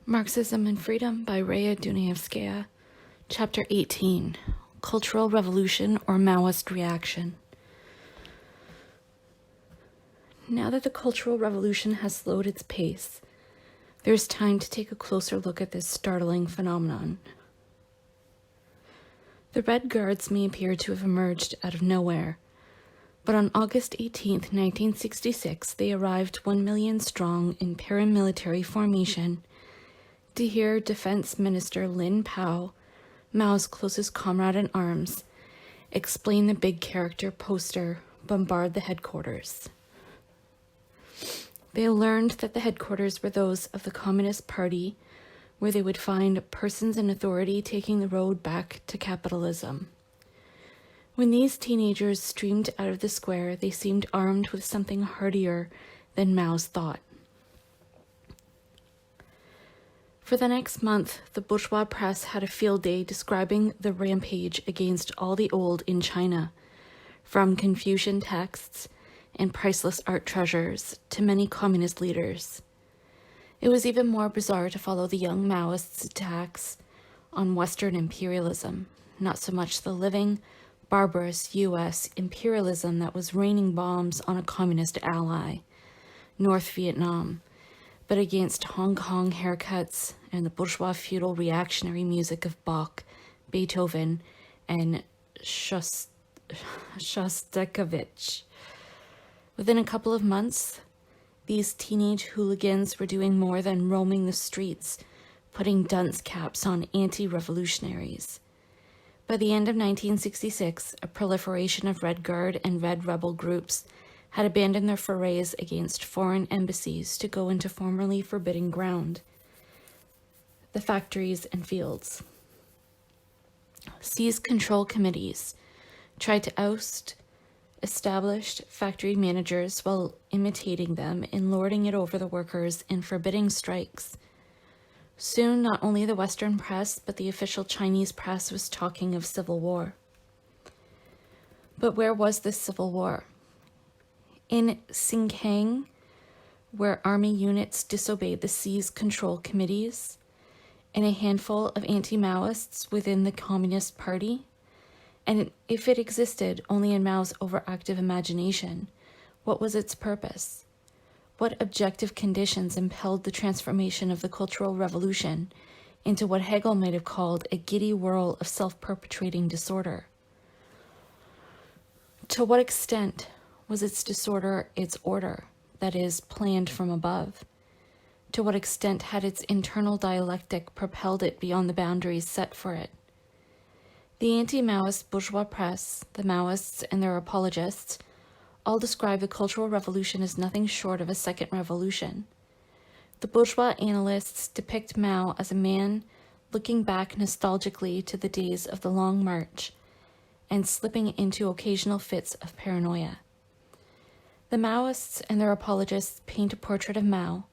Marxism and Freedom by Raya Dunayevskaya, Chapter 18, Cultural Revolution or Maoist Reaction. Now that the Cultural Revolution has slowed its pace, there's time to take a closer look at this startling phenomenon. The Red Guards may appear to have emerged out of nowhere, but on August 18, 1966, they arrived 1 million strong in paramilitary formation to hear Defense Minister Lin Pao, Mao's closest comrade in arms, explain the big character poster bombard the headquarters. They learned that the headquarters were those of the Communist Party, where they would find persons in authority taking the road back to capitalism. When these teenagers streamed out of the square, they seemed armed with something hardier than Mao's thought. For the next month, the bourgeois press had a field day describing the rampage against all the old in China, from Confucian texts and priceless art treasures to many communist leaders. It was even more bizarre to follow the young Maoists' attacks on Western imperialism, not so much the living, barbarous U.S. imperialism that was raining bombs on a communist ally, North Vietnam, but against Hong Kong haircuts and the bourgeois feudal reactionary music of Bach, Beethoven, and Shostakovich. Within a couple of months, these teenage hooligans were doing more than roaming the streets, putting dunce caps on anti-revolutionaries. By the end of 1966, a proliferation of Red Guard and Red Rebel groups had abandoned their forays against foreign embassies to go into formerly forbidden ground, the factories and fields. Seize control committees tried to oust established factory managers while imitating them and lording it over the workers in forbidding strikes. Soon, not only the Western press, but the official Chinese press was talking of civil war. But where was this civil war? In Xinjiang, where army units disobeyed the seize control committees, and a handful of anti-Maoists within the Communist Party, and if it existed only in Mao's overactive imagination, what was its purpose? What objective conditions impelled the transformation of the Cultural Revolution into what Hegel might have called a giddy whirl of self-perpetuating disorder? To what extent was its disorder its order, that is, planned from above? To what extent had its internal dialectic propelled it beyond the boundaries set for it? The anti-Maoist bourgeois press, the Maoists and their apologists, all describe the Cultural Revolution as nothing short of a second revolution. The bourgeois analysts depict Mao as a man looking back nostalgically to the days of the Long March and slipping into occasional fits of paranoia. The Maoists and their apologists paint a portrait of Mao,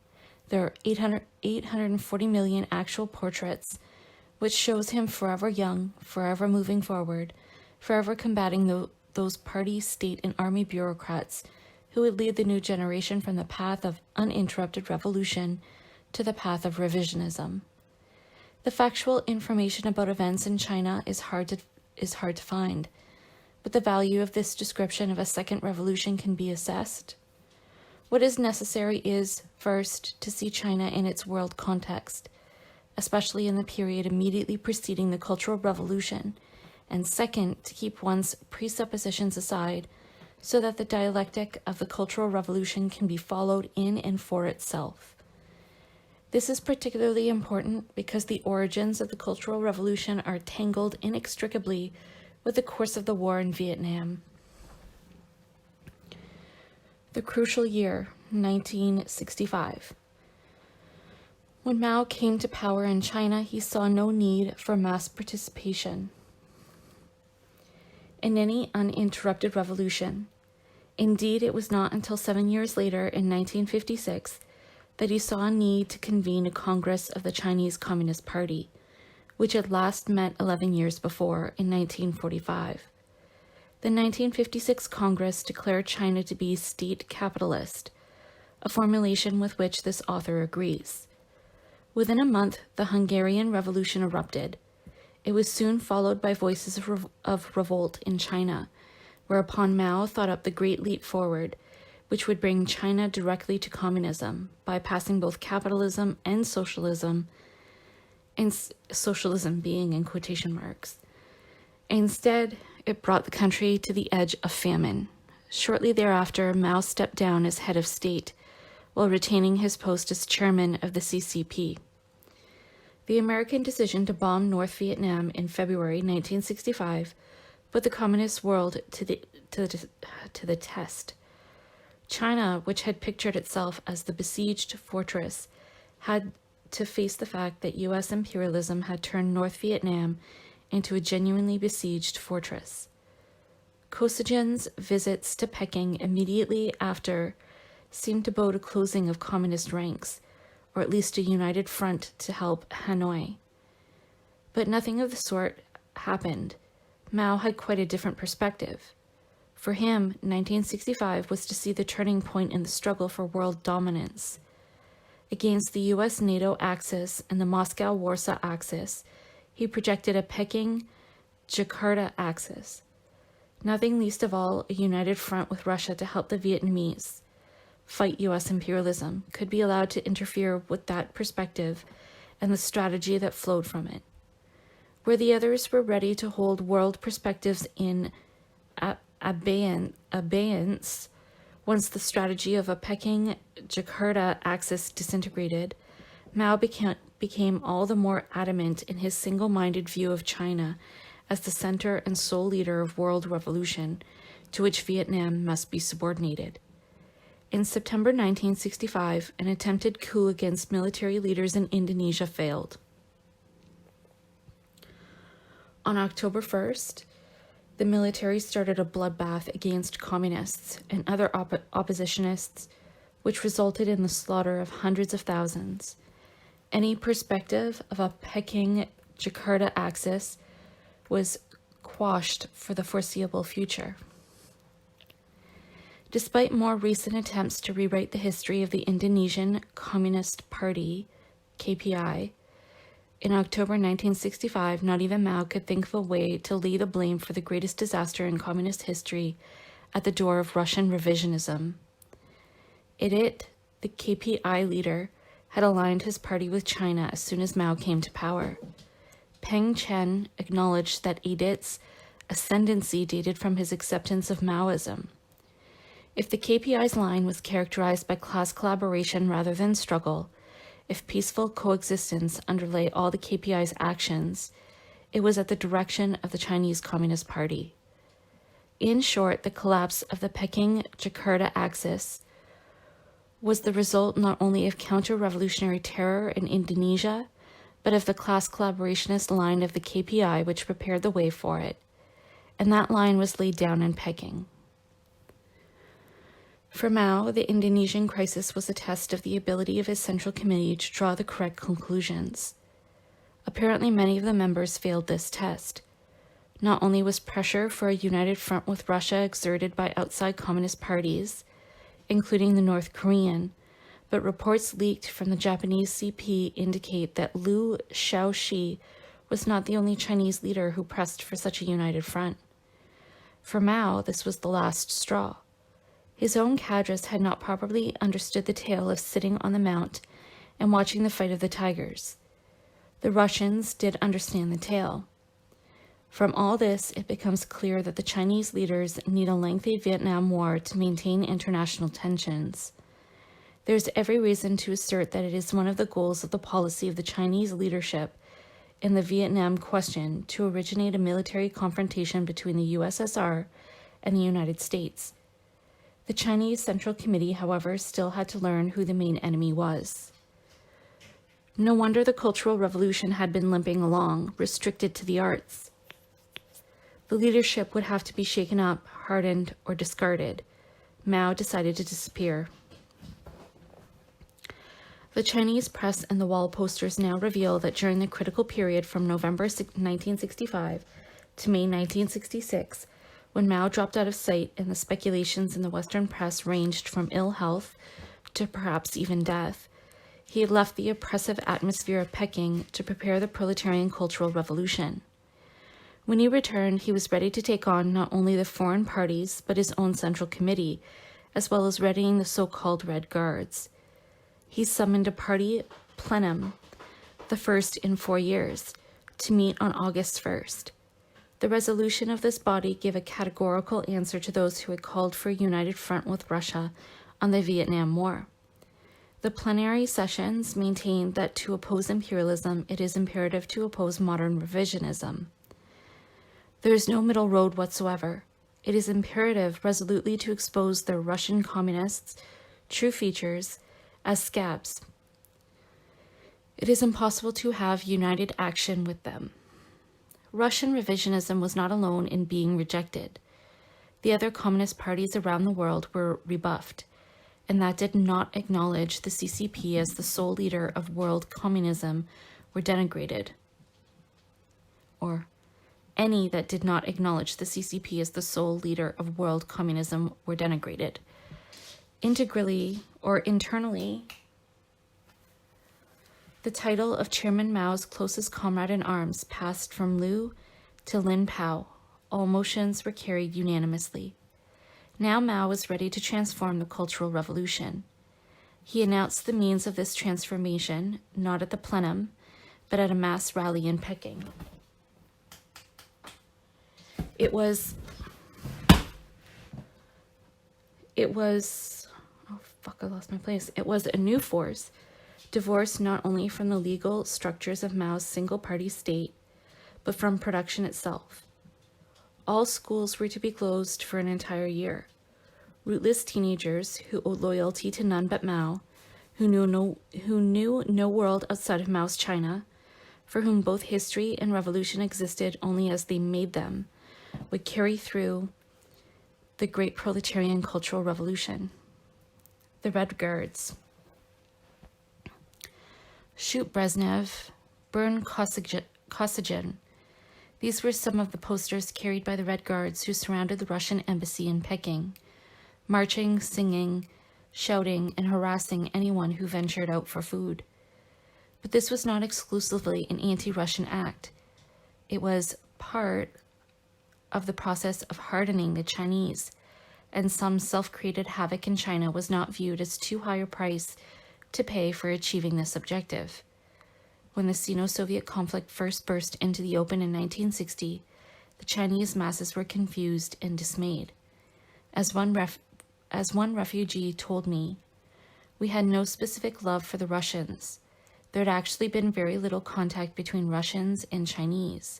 their 840 million actual portraits, which shows him forever young, forever moving forward, forever combating those party, state, and army bureaucrats who would lead the new generation from the path of uninterrupted revolution to the path of revisionism. The factual information about events in China is hard to find, but the value of this description of a second revolution can be assessed. What is necessary is, first, to see China in its world context, especially in the period immediately preceding the Cultural Revolution, and second, to keep one's presuppositions aside so that the dialectic of the Cultural Revolution can be followed in and for itself. This is particularly important because the origins of the Cultural Revolution are tangled inextricably with the course of the war in Vietnam. The crucial year, 1965. When Mao came to power in China, he saw no need for mass participation in any uninterrupted revolution. Indeed, it was not until 7 years later, in 1956, that he saw a need to convene a Congress of the Chinese Communist Party, which had last met 11 years before, in 1945. The 1956 Congress declared China to be state capitalist, a formulation with which this author agrees. Within a month, the Hungarian Revolution erupted. It was soon followed by voices of revolt in China, whereupon Mao thought up the Great Leap Forward, which would bring China directly to communism, bypassing both capitalism and socialism being in quotation marks. Instead, it brought the country to the edge of famine. Shortly thereafter, Mao stepped down as head of state, while retaining his post as chairman of the CCP. The American decision to bomb North Vietnam in February 1965 put the communist world to the test. China, which had pictured itself as the besieged fortress, had to face the fact that U.S. imperialism had turned North Vietnam into a genuinely besieged fortress. Kosygin's visits to Peking immediately after seemed to bode a closing of communist ranks, or at least a united front to help Hanoi. But nothing of the sort happened. Mao had quite a different perspective. For him, 1965 was to see the turning point in the struggle for world dominance. Against the US-NATO axis and the Moscow-Warsaw axis, he projected a Peking-Jakarta axis. Nothing least of all, a united front with Russia to help the Vietnamese fight U.S. imperialism could be allowed to interfere with that perspective and the strategy that flowed from it. Where the others were ready to hold world perspectives in abeyance, once the strategy of a Peking-Jakarta axis disintegrated, Mao became all the more adamant in his single-minded view of China as the center and sole leader of world revolution, to which Vietnam must be subordinated. In September 1965, an attempted coup against military leaders in Indonesia failed. On October 1st, the military started a bloodbath against communists and other oppositionists, which resulted in the slaughter of hundreds of thousands. Any perspective of a Peking-Jakarta axis was quashed for the foreseeable future. Despite more recent attempts to rewrite the history of the Indonesian Communist Party, KPI, in October 1965, not even Mao could think of a way to lay the blame for the greatest disaster in communist history at the door of Russian revisionism. The KPI leader, had aligned his party with China as soon as Mao came to power. Peng Chen acknowledged that Edith's ascendancy dated from his acceptance of Maoism. If the KPI's line was characterized by class collaboration rather than struggle, if peaceful coexistence underlay all the KPI's actions, it was at the direction of the Chinese Communist Party. In short, the collapse of the Peking-Jakarta axis was the result not only of counter-revolutionary terror in Indonesia, but of the class collaborationist line of the KPI which prepared the way for it, and that line was laid down in Peking. For Mao, the Indonesian crisis was a test of the ability of his Central Committee to draw the correct conclusions. Apparently, many of the members failed this test. Not only was pressure for a united front with Russia exerted by outside communist parties, including the North Korean, but reports leaked from the Japanese CP indicate that Liu Shaoxi was not the only Chinese leader who pressed for such a united front. For Mao, this was the last straw. His own cadres had not properly understood the tale of sitting on the mount and watching the fight of the tigers. The Russians did understand the tale. From all this, it becomes clear that the Chinese leaders need a lengthy Vietnam War to maintain international tensions. There's every reason to assert that it is one of the goals of the policy of the Chinese leadership in the Vietnam question to originate a military confrontation between the USSR and the United States. The Chinese Central Committee, however, still had to learn who the main enemy was. No wonder the Cultural Revolution had been limping along, restricted to the arts. The leadership would have to be shaken up, hardened, or discarded. Mao decided to disappear. The Chinese press and the wall posters now reveal that during the critical period from November 1965 to May 1966, when Mao dropped out of sight and the speculations in the Western press ranged from ill health to perhaps even death, He had left the oppressive atmosphere of Peking to prepare the proletarian cultural revolution. When he returned, he was ready to take on not only the foreign parties, but his own central committee, as well as readying the so-called Red Guards. He summoned a party plenum, the first in 4 years, to meet on August 1st. The resolution of this body gave a categorical answer to those who had called for a united front with Russia on the Vietnam War. The plenary sessions maintained that to oppose imperialism, it is imperative to oppose modern revisionism. There is no middle road whatsoever. It is imperative resolutely to expose the Russian communists' true features as scabs. It is impossible to have united action with them. Russian revisionism was not alone in being rejected. The other communist parties around the world were rebuffed, and that did not acknowledge the CCP as the sole leader of world communism were denigrated. Or any that did not acknowledge the CCP as the sole leader of world communism were denigrated. Integrally or internally, the title of Chairman Mao's closest comrade in arms passed from Liu to Lin Pao. All motions were carried unanimously. Now Mao was ready to transform the Cultural Revolution. He announced the means of this transformation, not at the plenum, but at a mass rally in Peking. It was, oh fuck, I lost my place. It was a new force, divorced not only from the legal structures of Mao's single-party state, but from production itself. All schools were to be closed for an entire year. Rootless teenagers who owed loyalty to none but Mao, who knew no world outside of Mao's China, for whom both history and revolution existed only as they made them, would carry through the great proletarian cultural revolution. The Red Guards. Shoot Brezhnev, burn Kosygin. These were some of the posters carried by the Red Guards who surrounded the Russian embassy in Peking, marching, singing, shouting, and harassing anyone who ventured out for food. But this was not exclusively an anti-Russian act. It was part of the process of hardening the Chinese, and some self-created havoc in China was not viewed as too high a price to pay for achieving this objective. When the Sino-Soviet conflict first burst into the open in 1960, the Chinese masses were confused and dismayed. As one refugee told me, we had no specific love for the Russians. There had actually been very little contact between Russians and Chinese,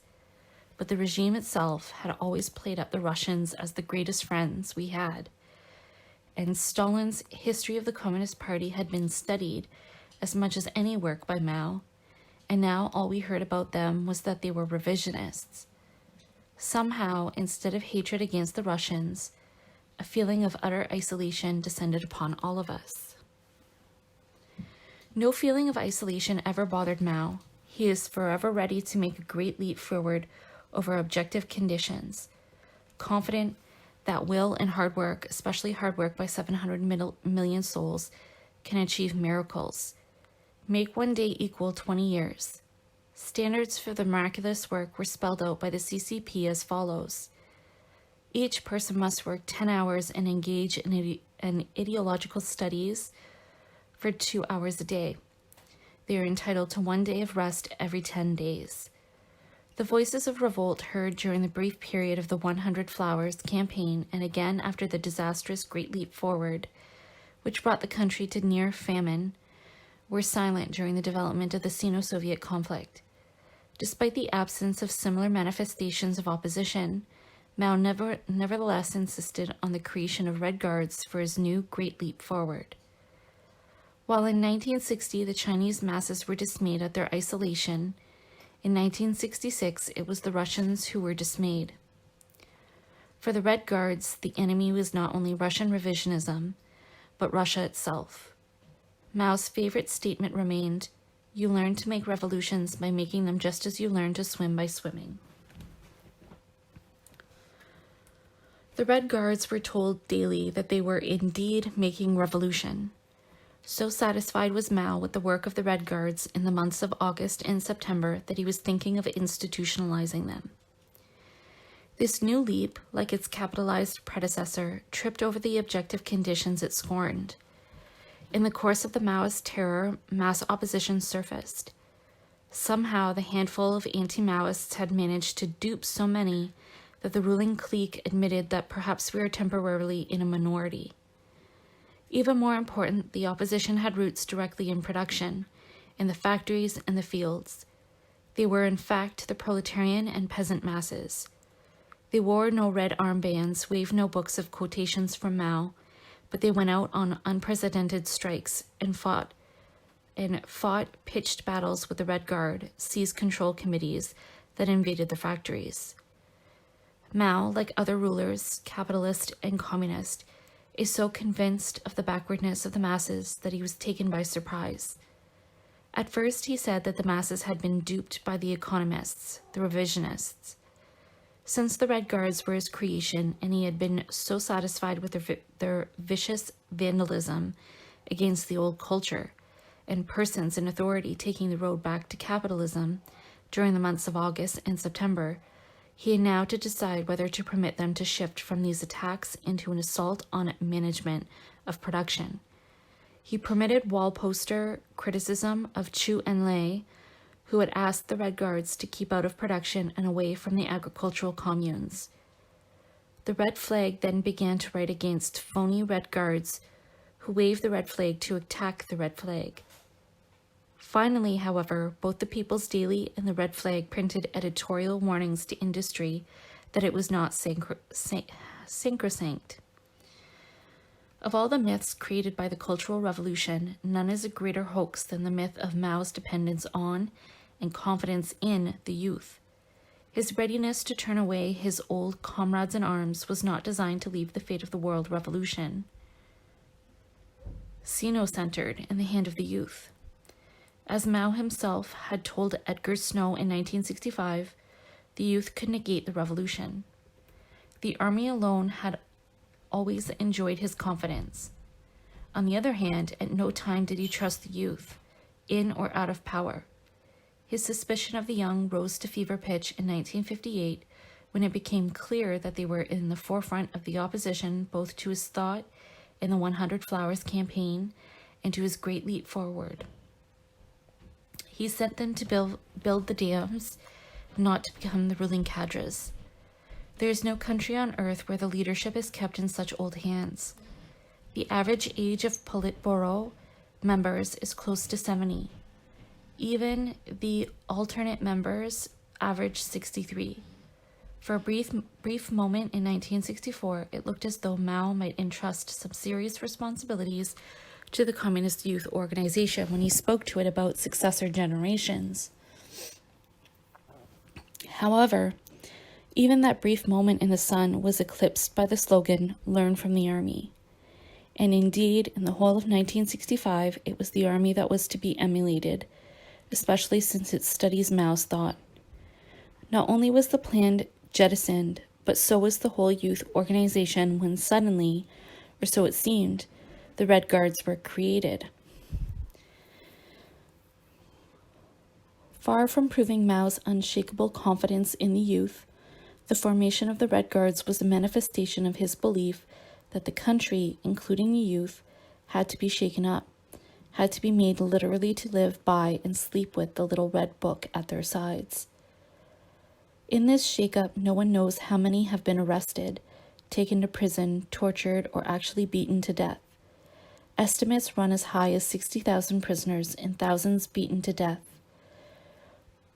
but the regime itself had always played up the Russians as the greatest friends we had. And Stalin's History of the Communist Party had been studied as much as any work by Mao, and now all we heard about them was that they were revisionists. Somehow, instead of hatred against the Russians, a feeling of utter isolation descended upon all of us. No feeling of isolation ever bothered Mao. He is forever ready to make a great leap forward over objective conditions, confident that will and hard work, especially hard work by 700 million souls, can achieve miracles. Make one day equal 20 years. Standards for the miraculous work were spelled out by the CCP as follows. Each person must work 10 hours and engage in ideological studies for 2 hours a day. They are entitled to 1 day of rest every 10 days. The voices of revolt heard during the brief period of the 100 Flowers campaign and again after the disastrous Great Leap Forward, which brought the country to near famine, were silent during the development of the Sino-Soviet conflict. Despite the absence of similar manifestations of opposition, Mao nevertheless insisted on the creation of Red Guards for his new Great Leap Forward. While in 1960 the Chinese masses were dismayed at their isolation, in 1966 it was the Russians who were dismayed. For the Red Guards, the enemy was not only Russian revisionism, but Russia itself. Mao's favorite statement remained, "You learn to make revolutions by making them just as you learn to swim by swimming." The Red Guards were told daily that they were indeed making revolution. So satisfied was Mao with the work of the Red Guards in the months of August and September that he was thinking of institutionalizing them. This new leap, like its capitalized predecessor, tripped over the objective conditions it scorned. In the course of the Maoist terror, mass opposition surfaced. Somehow, the handful of anti-Maoists had managed to dupe so many that the ruling clique admitted that perhaps we were temporarily in a minority. Even more important, the opposition had roots directly in production, in the factories and the fields. They were, in fact, the proletarian and peasant masses. They wore no red armbands, waved no books of quotations from Mao, but they went out on unprecedented strikes and fought pitched battles with the Red Guard, seized control committees that invaded the factories. Mao, like other rulers, capitalist and communist, is so convinced of the backwardness of the masses that he was taken by surprise. At first, he said that the masses had been duped by the economists, the revisionists. Since the Red Guards were his creation, and he had been so satisfied with their vicious vandalism against the old culture, and persons in authority taking the road back to capitalism during the months of August and September, he had now to decide whether to permit them to shift from these attacks into an assault on management of production. He permitted wall poster criticism of Chu Enlai, who had asked the Red Guards to keep out of production and away from the agricultural communes. The Red Flag then began to write against phony Red Guards who waved the red flag to attack the Red Flag. Finally, however, both the People's Daily and the Red Flag printed editorial warnings to industry that it was not sacrosanct. Of all the myths created by the Cultural Revolution, none is a greater hoax than the myth of Mao's dependence on and confidence in the youth. His readiness to turn away his old comrades in arms was not designed to leave the fate of the world revolution, Sino-centered in the hand of the youth. As Mao himself had told Edgar Snow in 1965, the youth could negate the revolution. The army alone had always enjoyed his confidence. On the other hand, at no time did he trust the youth, in or out of power. His suspicion of the young rose to fever pitch in 1958 when it became clear that they were in the forefront of the opposition both to his thought in the 100 Flowers campaign and to his great leap forward. He sent them to build the dams, not to become the ruling cadres. There is no country on earth where the leadership is kept in such old hands. The average age of Politburo members is close to 70. Even the alternate members average 63. For a brief moment in 1964, it looked as though Mao might entrust some serious responsibilities to the Communist Youth Organization when he spoke to it about successor generations. However, even that brief moment in the sun was eclipsed by the slogan, "Learn from the Army." And indeed, in the whole of 1965, it was the Army that was to be emulated, especially since it studies Mao's thought. Not only was the plan jettisoned, but so was the whole youth organization when suddenly, or so it seemed, the Red Guards were created. Far from proving Mao's unshakable confidence in the youth, the formation of the Red Guards was a manifestation of his belief that the country, including the youth, had to be shaken up, had to be made literally to live by and sleep with the little red book at their sides. In this shake-up, no one knows how many have been arrested, taken to prison, tortured, or actually beaten to death. Estimates run as high as 60,000 prisoners and thousands beaten to death.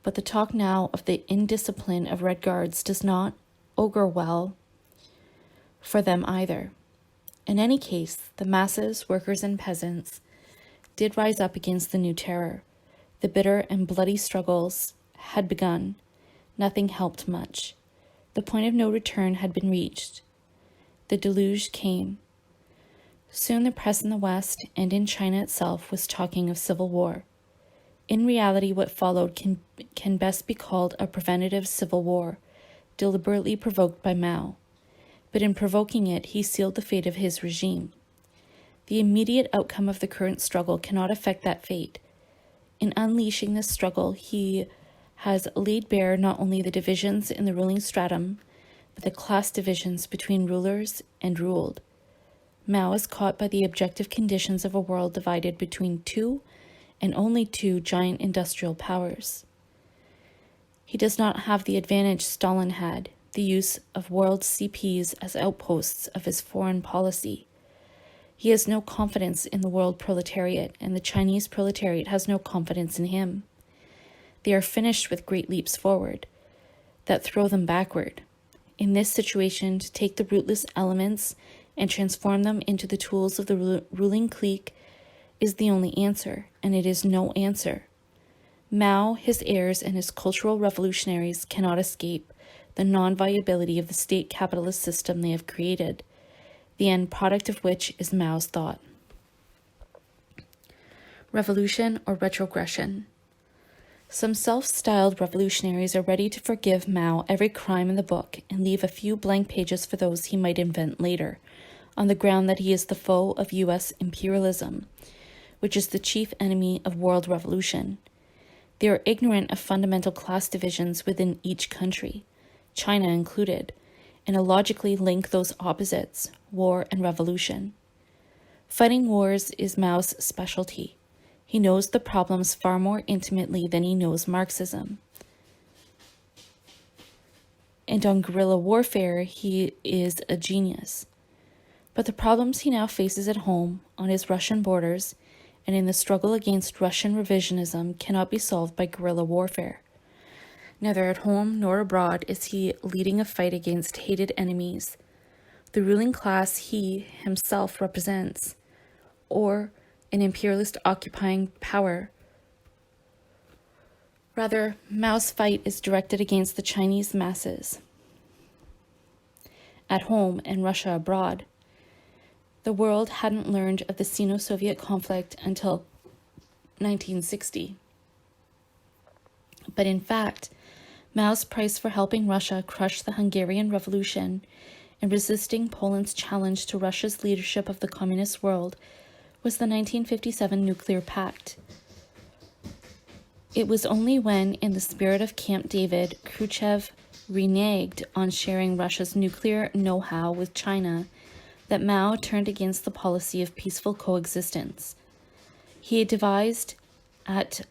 But the talk now of the indiscipline of Red Guards does not augur well for them either. In any case, the masses, workers and peasants, did rise up against the new terror. The bitter and bloody struggles had begun. Nothing helped much. The point of no return had been reached. The deluge came. Soon the press in the West and in China itself was talking of civil war. In reality, what followed can best be called a preventative civil war, deliberately provoked by Mao. But in provoking it, he sealed the fate of his regime. The immediate outcome of the current struggle cannot affect that fate. In unleashing this struggle, he has laid bare not only the divisions in the ruling stratum, but the class divisions between rulers and ruled. Mao is caught by the objective conditions of a world divided between two and only two giant industrial powers. He does not have the advantage Stalin had, the use of world CPs as outposts of his foreign policy. He has no confidence in the world proletariat, and the Chinese proletariat has no confidence in him. They are finished with great leaps forward that throw them backward. In this situation, to take the rootless elements and transform them into the tools of the ruling clique is the only answer, and it is no answer. Mao, his heirs, and his cultural revolutionaries cannot escape the non-viability of the state capitalist system they have created, the end product of which is Mao's thought. Revolution or retrogression. Some self-styled revolutionaries are ready to forgive Mao every crime in the book and leave a few blank pages for those he might invent later, on the ground that he is the foe of U.S. imperialism, which is the chief enemy of world revolution. They are ignorant of fundamental class divisions within each country, China included, and illogically link those opposites, war and revolution. Fighting wars is Mao's specialty. He knows the problems far more intimately than he knows Marxism. And on guerrilla warfare, he is a genius. But the problems he now faces at home, on his Russian borders, and in the struggle against Russian revisionism cannot be solved by guerrilla warfare. Neither at home nor abroad is he leading a fight against hated enemies, the ruling class he himself represents, or an imperialist occupying power. Rather, Mao's fight is directed against the Chinese masses at home and Russia abroad. The world hadn't learned of the Sino-Soviet conflict until 1960. But in fact, Mao's price for helping Russia crush the Hungarian Revolution and resisting Poland's challenge to Russia's leadership of the communist world was the 1957 Nuclear Pact. It was only when, in the spirit of Camp David, Khrushchev reneged on sharing Russia's nuclear know-how with China that Mao turned against the policy of peaceful coexistence. He had advised at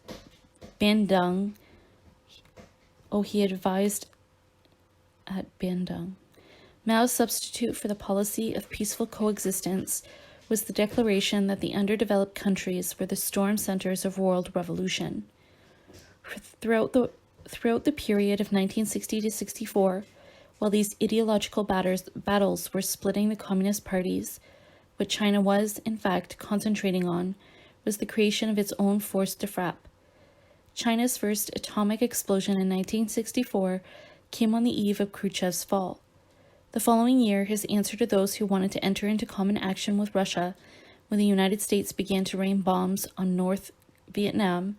Bandung. Mao's substitute for the policy of peaceful coexistence was the declaration that the underdeveloped countries were the storm centers of world revolution. Throughout the period of 1960 to 64, while these ideological battles were splitting the communist parties, what China was, in fact, concentrating on was the creation of its own force de frappe. China's first atomic explosion in 1964 came on the eve of Khrushchev's fall. The following year, his answer to those who wanted to enter into common action with Russia when the United States began to rain bombs on North Vietnam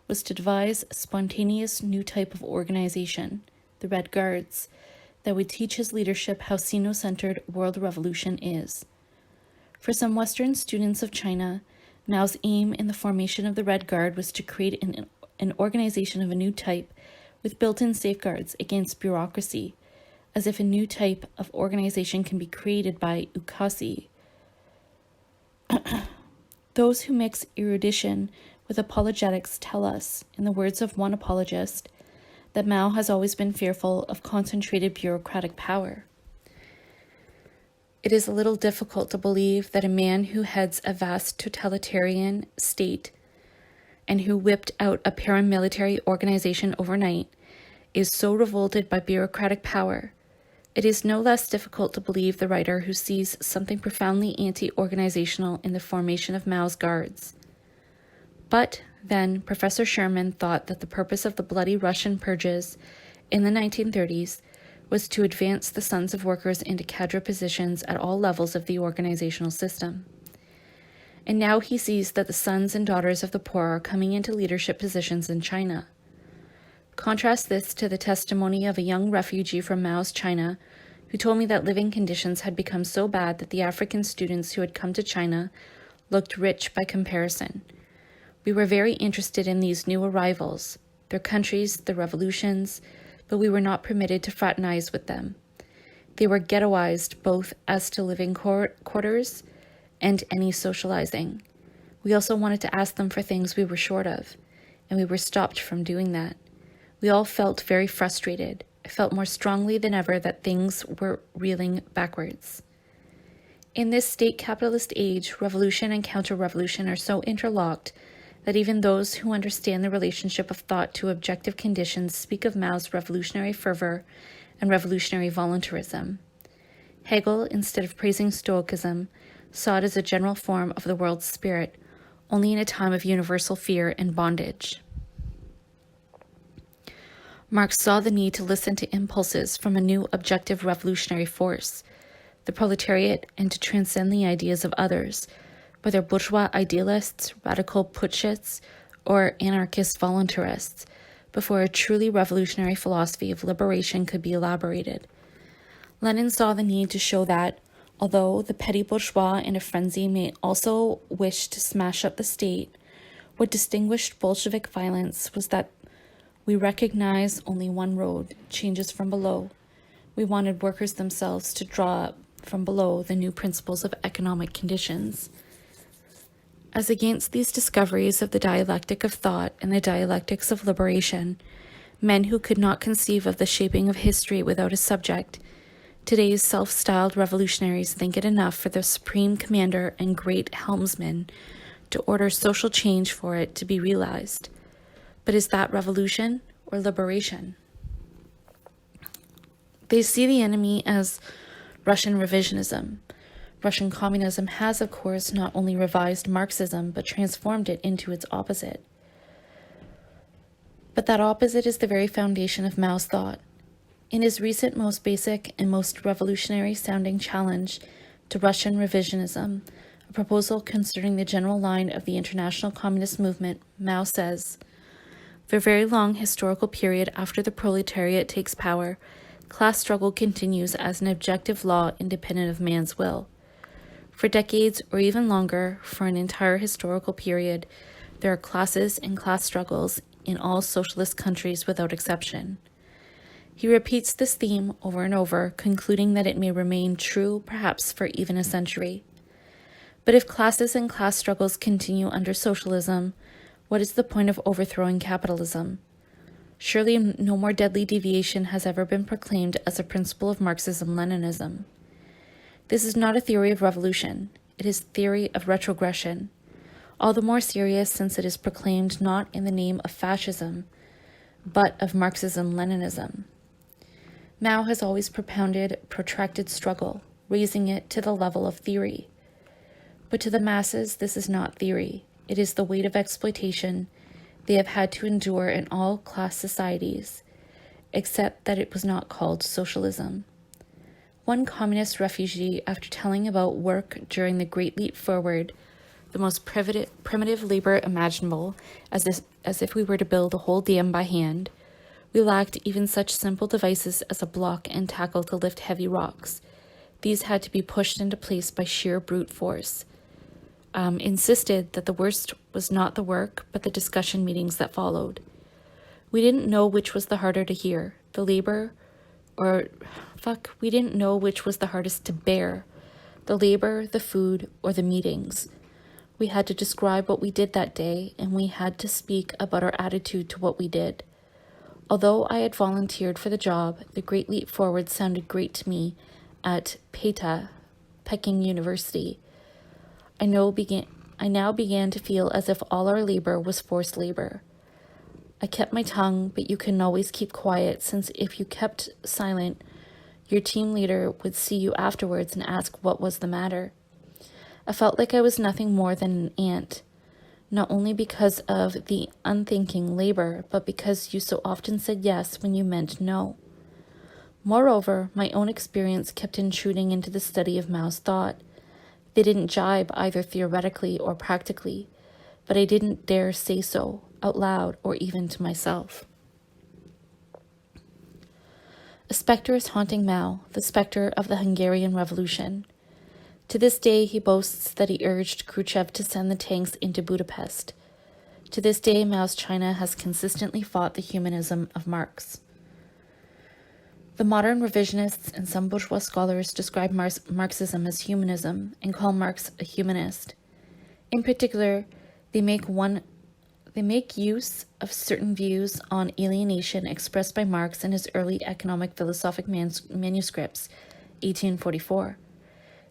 was to devise a spontaneous new type of organization, the Red Guards, that would teach his leadership how Sino-centered world revolution is. For some Western students of China, Mao's aim in the formation of the Red Guard was to create an organization of a new type with built-in safeguards against bureaucracy, as if a new type of organization can be created by ukase. Those who mix erudition with apologetics tell us, in the words of one apologist, that Mao has always been fearful of concentrated bureaucratic power. It is a little difficult to believe that a man who heads a vast totalitarian state and who whipped out a paramilitary organization overnight is so revolted by bureaucratic power. It is no less difficult to believe the writer who sees something profoundly anti-organizational in the formation of Mao's guards. But then Professor Sherman thought that the purpose of the bloody Russian purges in the 1930s was to advance the sons of workers into cadre positions at all levels of the organizational system. And now he sees that the sons and daughters of the poor are coming into leadership positions in China. Contrast this to the testimony of a young refugee from Mao's China who told me that living conditions had become so bad that the African students who had come to China looked rich by comparison. We were very interested in these new arrivals, their countries, their revolutions, but we were not permitted to fraternize with them. They were ghettoized both as to living quarters and any socializing. We also wanted to ask them for things we were short of, and we were stopped from doing that. We all felt very frustrated. I felt more strongly than ever that things were reeling backwards. In this state capitalist age, revolution and counter-revolution are so interlocked that even those who understand the relationship of thought to objective conditions speak of Mao's revolutionary fervor and revolutionary voluntarism. Hegel, instead of praising Stoicism, saw it as a general form of the world's spirit, only in a time of universal fear and bondage. Marx saw the need to listen to impulses from a new objective revolutionary force, the proletariat, and to transcend the ideas of others, whether bourgeois idealists, radical putschists, or anarchist voluntarists, before a truly revolutionary philosophy of liberation could be elaborated. Lenin saw the need to show that, although the petty bourgeois in a frenzy may also wish to smash up the state, what distinguished Bolshevik violence was that we recognize only one road, changes from below. We wanted workers themselves to draw up from below the new principles of economic conditions. As against these discoveries of the dialectic of thought and the dialectics of liberation, men who could not conceive of the shaping of history without a subject, today's self-styled revolutionaries think it enough for the supreme commander and great helmsman to order social change for it to be realized. But is that revolution or liberation? They see the enemy as Russian revisionism. Russian communism has, of course, not only revised Marxism, but transformed it into its opposite. But that opposite is the very foundation of Mao's thought. In his recent most basic and most revolutionary-sounding challenge to Russian revisionism, a proposal concerning the general line of the international communist movement, Mao says, "For a very long historical period after the proletariat takes power, class struggle continues as an objective law independent of man's will. For decades, or even longer, for an entire historical period, there are classes and class struggles in all socialist countries without exception." He repeats this theme over and over, concluding that it may remain true perhaps for even a century. But if classes and class struggles continue under socialism, what is the point of overthrowing capitalism? Surely no more deadly deviation has ever been proclaimed as a principle of Marxism-Leninism. This is not a theory of revolution, it is a theory of retrogression, all the more serious since it is proclaimed not in the name of fascism, but of Marxism-Leninism. Mao has always propounded protracted struggle, raising it to the level of theory. But to the masses, this is not theory. It is the weight of exploitation they have had to endure in all class societies, except that it was not called socialism. One communist refugee, after telling about work during the Great Leap Forward, the most primitive labor imaginable, as if we were to build a whole dam by hand, we lacked even such simple devices as a block and tackle to lift heavy rocks. These had to be pushed into place by sheer brute force. Insisted that the worst was not the work, but the discussion meetings that followed. We didn't know which was the harder to hear, the labor, we didn't know which was the hardest to bear, the labor, the food, or the meetings. We had to describe what we did that day, and we had to speak about our attitude to what we did. Although I had volunteered for the job, the Great Leap Forward sounded great to me at Peking University. I now began to feel as if all our labor was forced labor. I kept my tongue, but you couldn't always keep quiet, since if you kept silent, your team leader would see you afterwards and ask what was the matter. I felt like I was nothing more than an ant, not only because of the unthinking labor, but because you so often said yes when you meant no. Moreover, my own experience kept intruding into the study of Mao's thought. They didn't jibe either theoretically or practically, but I didn't dare say so, out loud or even to myself. A spectre is haunting Mao, the spectre of the Hungarian Revolution. To this day, he boasts that he urged Khrushchev to send the tanks into Budapest. To this day, Mao's China has consistently fought the humanism of Marx. The modern revisionists and some bourgeois scholars describe Marxism as humanism and call Marx a humanist. In particular, they make use of certain views on alienation expressed by Marx in his early economic philosophic manuscripts, 1844.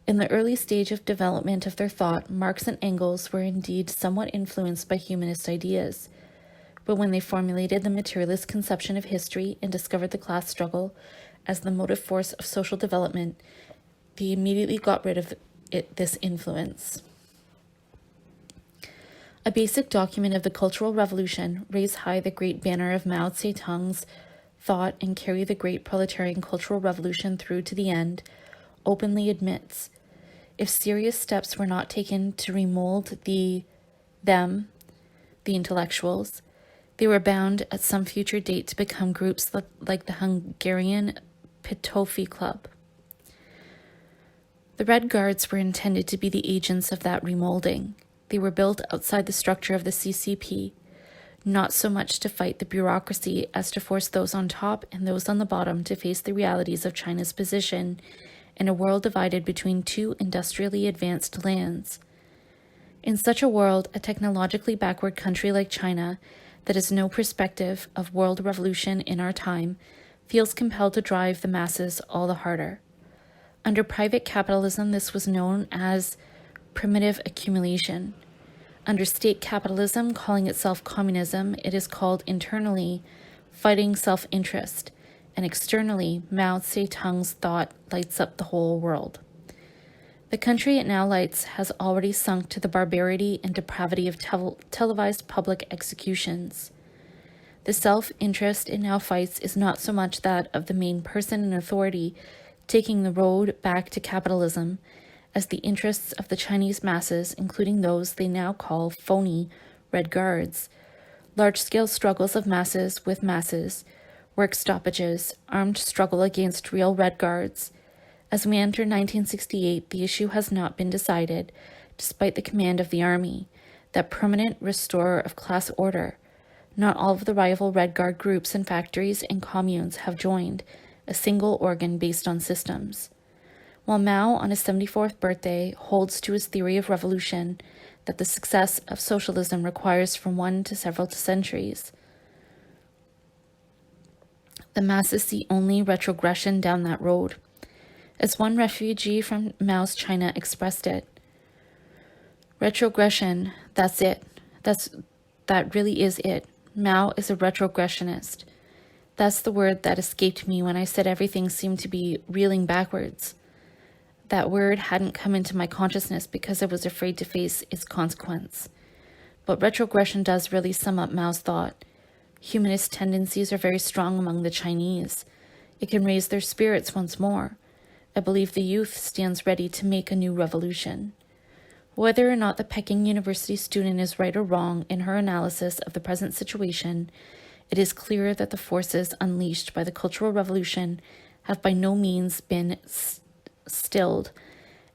In the early stage of development of their thought, Marx and Engels were indeed somewhat influenced by humanist ideas. But when they formulated the materialist conception of history and discovered the class struggle as the motive force of social development, they immediately got rid of this influence. A basic document of the Cultural Revolution, raise high the great banner of Mao Zedong's thought and carry the great proletarian cultural revolution through to the end, openly admits, if serious steps were not taken to remold the intellectuals, they were bound at some future date to become groups like the Hungarian Pitofi Club. The Red Guards were intended to be the agents of that remolding. They were built outside the structure of the CCP, not so much to fight the bureaucracy as to force those on top and those on the bottom to face the realities of China's position in a world divided between two industrially advanced lands. In such a world, a technologically backward country like China, that has no perspective of world revolution in our time, feels compelled to drive the masses all the harder. Under private capitalism, this was known as primitive accumulation. Under state capitalism, calling itself communism, it is called internally fighting self-interest, and externally, Mao Zedong's thought lights up the whole world. The country it now lights has already sunk to the barbarity and depravity of televised public executions. The self-interest it now fights is not so much that of the main person in authority taking the road back to capitalism, as the interests of the Chinese masses, including those they now call phony Red Guards, large-scale struggles of masses with masses, work stoppages, armed struggle against real Red Guards. As we enter 1968, the issue has not been decided, despite the command of the army, that permanent restorer of class order. Not all of the rival Red Guard groups and factories and communes have joined, a single organ based on systems. While Mao, on his 74th birthday, holds to his theory of revolution that the success of socialism requires from one to several centuries, the masses see only retrogression down that road. As one refugee from Mao's China expressed it, retrogression, that's it. That really is it. Mao is a retrogressionist. That's the word that escaped me when I said everything seemed to be reeling backwards. That word hadn't come into my consciousness because I was afraid to face its consequence. But retrogression does really sum up Mao's thought. Humanist tendencies are very strong among the Chinese. It can raise their spirits once more. I believe the youth stands ready to make a new revolution. Whether or not the Peking University student is right or wrong in her analysis of the present situation, it is clear that the forces unleashed by the Cultural Revolution have by no means been stilled,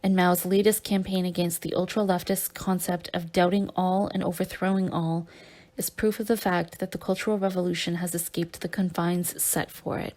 and Mao's latest campaign against the ultra-leftist concept of doubting all and overthrowing all is proof of the fact that the Cultural Revolution has escaped the confines set for it.